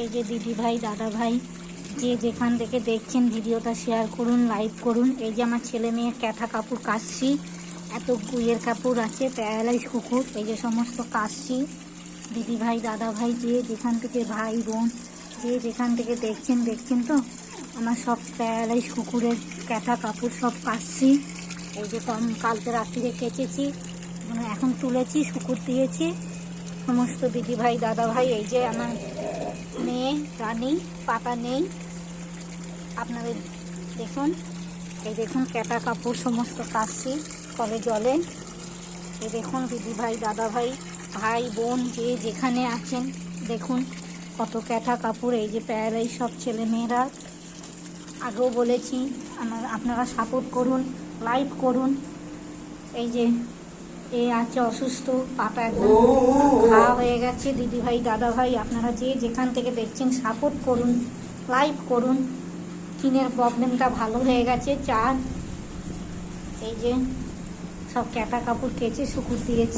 এই যে দিদি ভাই দাদা ভাই যে যেখান থেকে দেখছেন ভিডিওটা শেয়ার করুন, লাইক করুন। এই যে আমার ছেলে মেয়ের ক্যাথা কাপড় কাচছি, এত গুইয়ের কাপড় আছে, প্যারালাইজ কুকুর, এই যে সমস্ত কাচছি। দিদি ভাই দাদা ভাই যে যেখান থেকে, ভাই বোন যে যেখান থেকে দেখছেন তো আমার সব প্যারালাইজ কুকুরের ক্যাথা কাপড় সব কাচছি। এই যে কালকে রাত্রিরে কেচেছি, মানে এখন তুলেছি, শুকুর দিয়েছি সমস্ত দিদি ভাই দাদা ভাই। এই যে আমার মেয়ে রানী, পাতা নেই, আপনাদের দেখুন, এই দেখুন ক্যাটা কাপড় সমস্ত কাচছি কলে জলে। এই দেখুন দিদি ভাই দাদা ভাই ভাই বোন যে যেখানে আছেন দেখুন কত ক্যাটা কাপড়। এই যে প্যারালাইজ সব ছেলে মেয়েরা, আগেও বলেছি আপনারা সাপোর্ট করুন, লাইক করুন। এই যে এ আছে অসুস্থ, পাটা একদম ঘা হয়ে গেছে। দিদি ভাই দাদা ভাই আপনারা যে যেখান থেকে দেখছেন সাপোর্ট করুন, লাইক করুন। কিনের প্রবলেমটা ভালো হয়ে গেছে, চার এই যে সব ক্যাটা কাপড় কেচে শুকুর দিয়েছে।